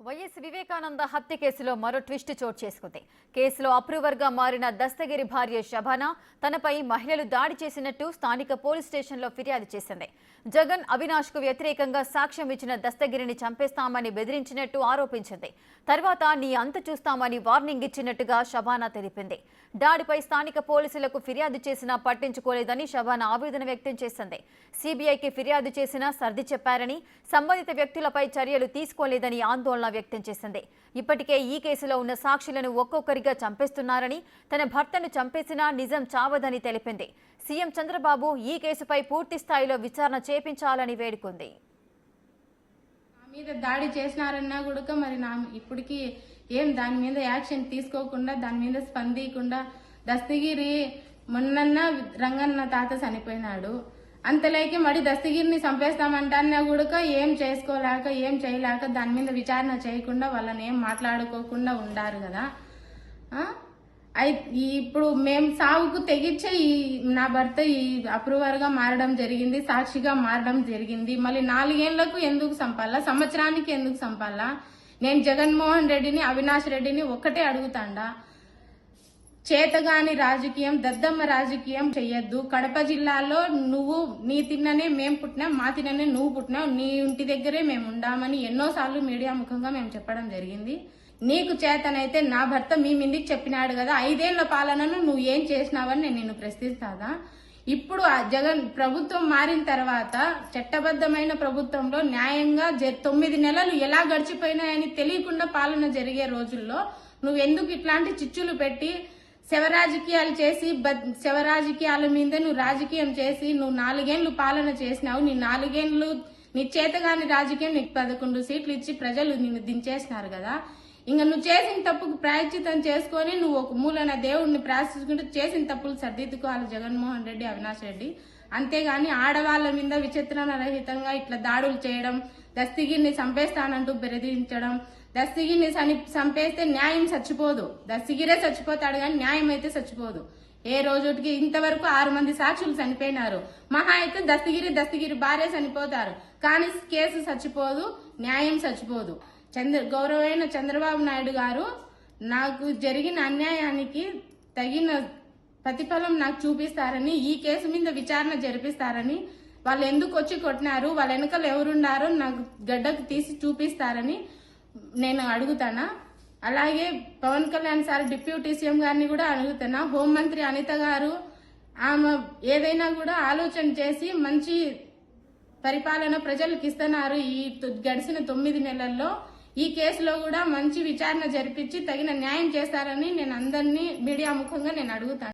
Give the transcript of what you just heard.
YS Vivekananda హత్య కేసులో మరో ట్విస్ట్ చోటు చేసుకుంది. కేసులో అప్రూవర్ గా మారిన దస్తగిరి భార్య శబానా తనపై మహిళలు దాడి చేసినట్టు స్థానిక పోలీస్ స్టేషన్లో ఫిర్యాదు చేసింది. జగన్ అవినాష్ కు వ్యతిరేకంగా సాక్ష్యం ఇచ్చిన దస్తగిరిని చంపేస్తామని బెదిరించినట్టు ఆరోపించింది. తర్వాత నీ అంతు చూస్తామని వార్నింగ్ ఇచ్చినట్టుగా శబానా తెలిపింది. దాడిపై స్థానిక పోలీసులకు ఫిర్యాదు చేసినా పట్టించుకోలేదని శబానా ఆవేదన వ్యక్తం చేసింది. సిబిఐకి ఫిర్యాదు చేసినా సర్ది చెప్పారని, సంబంధిత వ్యక్తులపై చర్యలు తీసుకోలేదని ఆందోళన వ్యక్తం చేసింది. ఇప్పటికే ఈ కేసులో ఉన్న సాక్షులను ఒక్కొక్కరిగా చంపేస్తున్నారని, తన భర్తను చంపేసినా నిజం చావదని తెలిపింది. సీఎం చంద్రబాబు ఈ కేసుపై పూర్తి స్థాయిలో విచారణ చేపించాలని వేడుకుంది. మీద దాడి చేసినారన్నా కూడా మరి ఇప్పటికి ఏం దాని మీద యాక్షన్ తీసుకోకుండా, దాని మీద స్పందించకుండా, దస్తగిరి మొన్న రంగన్న తాత చనిపోయినాడు, అంతలోకి మరి దస్తగిరిని చంపేస్తామంటన్నా కూడా ఏం చేసుకోలేక, ఏం చేయలేక, దాని మీద విచారణ చేయకుండా, వాళ్ళని ఏం మాట్లాడుకోకుండా ఉండారు కదా. ఇప్పుడు మేము సాగుకు తెగించే నా భర్త ఈ అప్రూవర్ గా మారడం జరిగింది, సాక్షిగా మారడం జరిగింది. మళ్ళీ 4 ఏళ్లకు ఎందుకు చంపాలా, సంవత్సరానికి ఎందుకు చంపాలా? నేను జగన్మోహన్ రెడ్డిని, అవినాష్ రెడ్డిని ఒక్కటే అడుగుతాండా, చేతగాని రాజకీయం, దద్దమ్మ రాజకీయం చెయ్యొద్దు. కడప జిల్లాలో నువ్వు నీ తిన్ననే మేము పుట్టినాం, మా తిన్ననే నువ్వు పుట్టినావు, నీ ఇంటి దగ్గరే మేము ఉండామని ఎన్నోసార్లు మీడియా ముఖంగా మేము చెప్పడం జరిగింది. నీకు చేతనైతే నా భర్త మీ మీదికి చెప్పినాడు కదా, 5 ఏళ్ల పాలనను నువ్వు ఏం చేసినావని నేను నిన్ను ప్రశ్నిస్తాదా? ఇప్పుడు జగన్ ప్రభుత్వం మారిన తర్వాత, చట్టబద్ధమైన ప్రభుత్వంలో న్యాయంగా 9 నెలలు ఎలా గడిచిపోయినాయని తెలియకుండా పాలన జరిగే రోజుల్లో నువ్వెందుకు ఇట్లాంటి చిచ్చులు పెట్టి శవరాజకీయాలు చేసి, శవరాజకీయాల మీద నువ్వు రాజకీయం చేసి, నువ్వు 4 ఏళ్లు పాలన చేసినావు. నీ 4 ఏళ్లు నీ చేతగాని రాజకీయం, నీకు 11 సీట్లు ఇచ్చి ప్రజలు నిన్ను దించేసినారు కదా. ఇంకా నువ్వు చేసిన తప్పుకు ప్రాయశ్చితం చేసుకొని నువ్వు ఒక మూలన దేవుడిని ప్రార్థించుకుంటూ చేసిన తప్పులు సర్దిద్దుకోవాలి జగన్మోహన్ రెడ్డి, అవినాష్ రెడ్డి. అంతేగాని ఆడవాళ్ల మీద విచిత్రణ రహితంగా ఇట్లా దాడులు చేయడం, దస్తగిరిని చంపేస్తానంటూ బెదిరించడం, దస్తగిరిని చంపేస్తే న్యాయం చచ్చిపోదు, దస్తగిరే చచ్చిపోతాడు కానీ న్యాయం అయితే చచ్చిపోదు. ఏ రోజుకి ఇంతవరకు 6 మంది సాక్షులు చనిపోయినారు. మహా అయితే దస్తగిరి భార్య చనిపోతారు, కానీ కేసు చచ్చిపోదు, న్యాయం చచ్చిపోదు. గౌరవైన చంద్రబాబు నాయుడు గారు నాకు జరిగిన అన్యాయానికి తగిన ప్రతిఫలం నాకు చూపిస్తారని, ఈ కేసు మీద విచారణ జరిపిస్తారని, వాళ్ళు ఎందుకు వచ్చి కొట్టినారు, వాళ్ళ వెనకాల ఎవరున్నారో నాకు గడ్డకు తీసి చూపిస్తారని నేను అడుగుతానా. అలాగే Pawan Kalyan sir deputy CM గారిని కూడా అడుగుతానా. హోంమంత్రి అనిత గారు ఆమె ఏదైనా కూడా ఆలోచన చేసి మంచి పరిపాలన ప్రజలకు ఇస్తున్నారు. ఈ గడిచిన 9 నెలల్లో ఈ కేసులో కూడా మంచి విచారణ జరిపించి తగిన న్యాయం చేస్తారని నేను అందరినీ మీడియా ముఖంగా నేను అడుగుతాను.